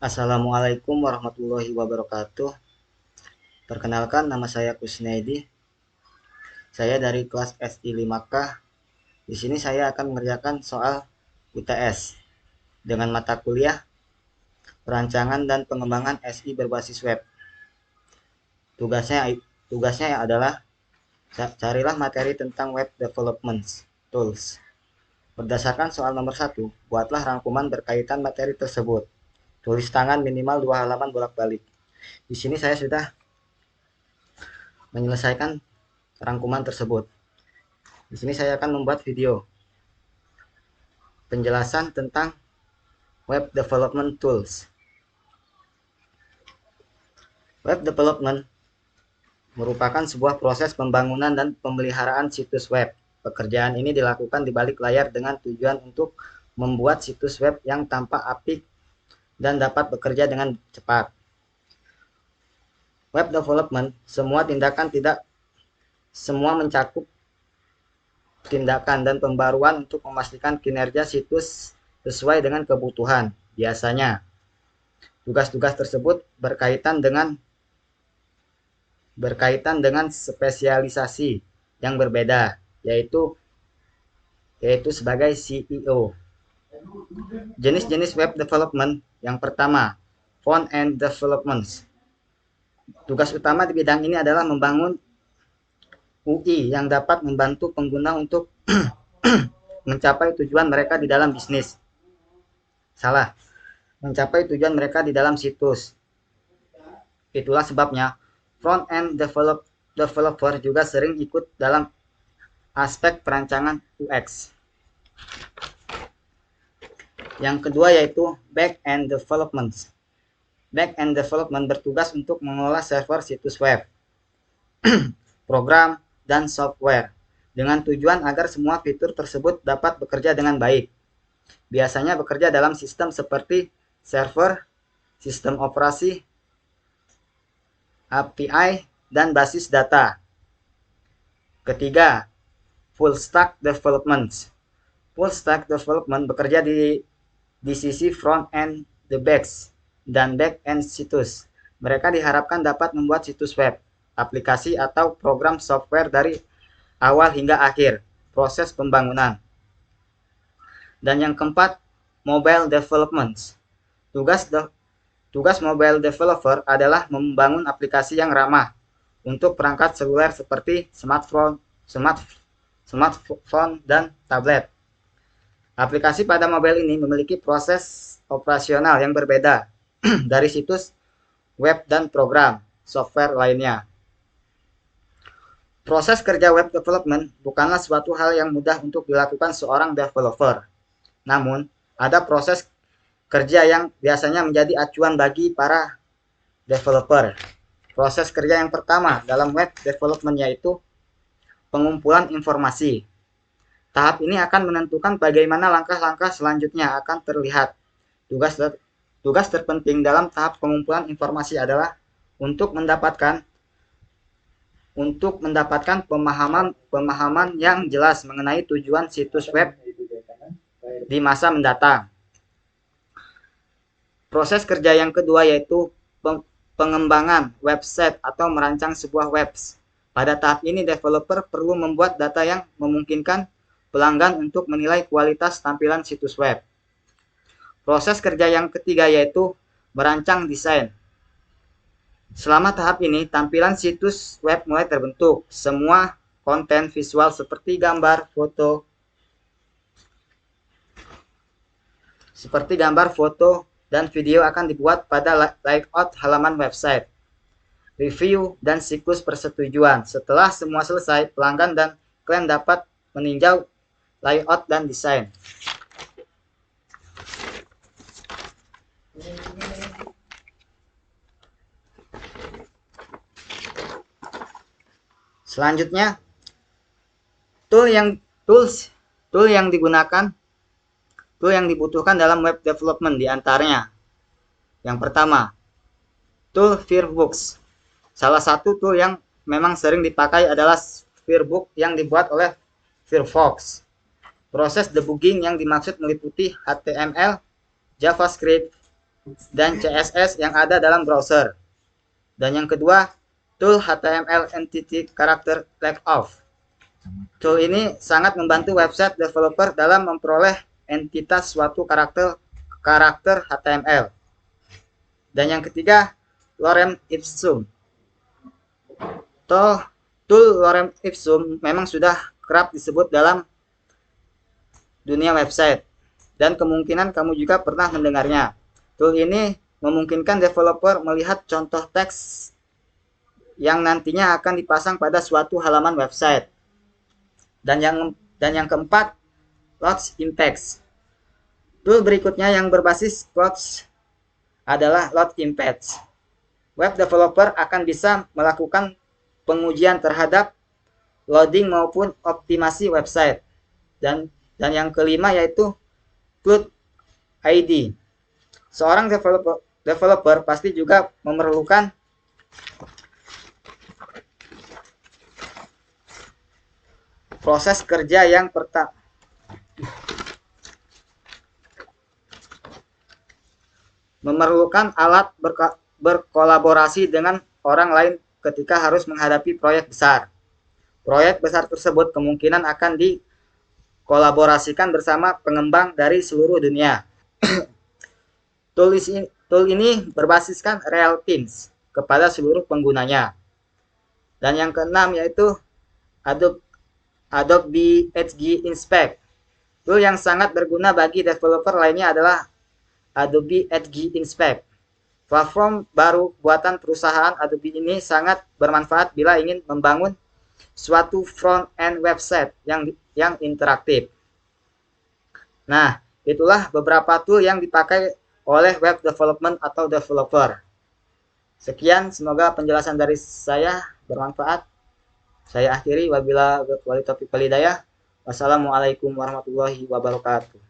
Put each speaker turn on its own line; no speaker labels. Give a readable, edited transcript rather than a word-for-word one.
Assalamualaikum warahmatullahi wabarakatuh. Perkenalkan, nama saya Kusnaidi. Saya dari kelas SI 5K. Di sini saya akan mengerjakan soal UTS dengan mata kuliah Perancangan dan Pengembangan SI berbasis web. Tugasnya adalah carilah materi tentang web development tools. Berdasarkan soal nomor 1, buatlah rangkuman berkaitan materi tersebut. Tulis tangan minimal 2 halaman bolak-balik. Di sini saya sudah menyelesaikan rangkuman tersebut. Di sini saya akan membuat video penjelasan tentang web development tools. Web development merupakan sebuah proses pembangunan dan pemeliharaan situs web. Pekerjaan ini dilakukan di balik layar dengan tujuan untuk membuat situs web yang tampak apik dan dapat bekerja dengan cepat. Web development semua mencakup tindakan dan pembaruan untuk memastikan kinerja situs sesuai dengan kebutuhan. Biasanya, tugas-tugas tersebut berkaitan dengan spesialisasi yang berbeda, yaitu sebagai CEO. Jenis-jenis web development. Yang pertama, front-end development. Tugas utama di bidang ini adalah membangun UI yang dapat membantu pengguna untuk mencapai tujuan mereka di dalam bisnis. Mencapai tujuan mereka di dalam situs. Itulah sebabnya front-end developer juga sering ikut dalam aspek perancangan UX. Yang kedua yaitu back-end development. Back-end development bertugas untuk mengelola server situs web, program, dan software dengan tujuan agar semua fitur tersebut dapat bekerja dengan baik. Biasanya bekerja dalam sistem seperti server, sistem operasi, API, dan basis data. Ketiga, full stack development. Full stack development bekerja di sisi front end, the backs, dan back end situs. Mereka diharapkan dapat membuat situs web, aplikasi atau program software dari awal hingga akhir proses pembangunan. Dan yang keempat, mobile development. Tugas mobile developer adalah membangun aplikasi yang ramah untuk perangkat seluler seperti smartphone dan tablet. Aplikasi pada mobile ini memiliki proses operasional yang berbeda dari situs web dan program software lainnya. Proses kerja web development bukanlah suatu hal yang mudah untuk dilakukan seorang developer. Namun, ada proses kerja yang biasanya menjadi acuan bagi para developer. Proses kerja yang pertama dalam web development yaitu pengumpulan informasi. Tahap ini akan menentukan bagaimana langkah-langkah selanjutnya akan terlihat. Tugas terpenting dalam tahap pengumpulan informasi adalah untuk mendapatkan pemahaman yang jelas mengenai tujuan situs web di masa mendatang. Proses kerja yang kedua yaitu pengembangan website atau merancang sebuah webs. Pada tahap ini, developer perlu membuat data yang memungkinkan pelanggan untuk menilai kualitas tampilan situs web. Proses kerja yang ketiga yaitu merancang desain. Selama tahap ini, tampilan situs web mulai terbentuk. Semua konten visual seperti gambar, foto, dan video akan dibuat pada layout halaman website, review, dan siklus persetujuan. Setelah semua selesai, pelanggan dan klien dapat meninjau layout dan desain. Selanjutnya, tool yang dibutuhkan dalam web development diantaranya. Yang pertama, tool Firefox. Salah satu tool yang memang sering dipakai adalah Firefox yang dibuat oleh Firefox. Proses debugging yang dimaksud meliputi HTML, JavaScript, dan CSS yang ada dalam browser. Dan yang kedua, tool HTML Entity Character Layout. Tool ini sangat membantu website developer dalam memperoleh entitas suatu karakter HTML. Dan yang ketiga, Lorem Ipsum. Tool Lorem Ipsum memang sudah kerap disebut dalam dunia website, dan kemungkinan kamu juga pernah mendengarnya. Tool ini memungkinkan developer melihat contoh teks yang nantinya akan dipasang pada suatu halaman website. Dan yang keempat, Load in Text. Tool berikutnya yang berbasis Clouds adalah Load in Text. Web developer akan bisa melakukan pengujian terhadap loading maupun optimasi website. Dan yang kelima yaitu Cloud ID. Seorang developer pasti juga memerlukan proses kerja yang memerlukan alat berkolaborasi dengan orang lain ketika harus menghadapi proyek besar. Proyek besar tersebut kemungkinan akan dikolaborasikan bersama pengembang dari seluruh dunia. Tool ini berbasiskan real teams kepada seluruh penggunanya. Dan yang keenam yaitu Adobe XD Inspect. Tool yang sangat berguna bagi developer lainnya adalah Adobe XD Inspect. Platform baru buatan perusahaan Adobe ini sangat bermanfaat bila ingin membangun suatu front-end website yang interaktif. Nah, itulah beberapa tool yang dipakai oleh web development atau developer. Sekian, semoga penjelasan dari saya bermanfaat. Saya akhiri, wabillahi taufiq wal hidayah. Wassalamualaikum warahmatullahi wabarakatuh.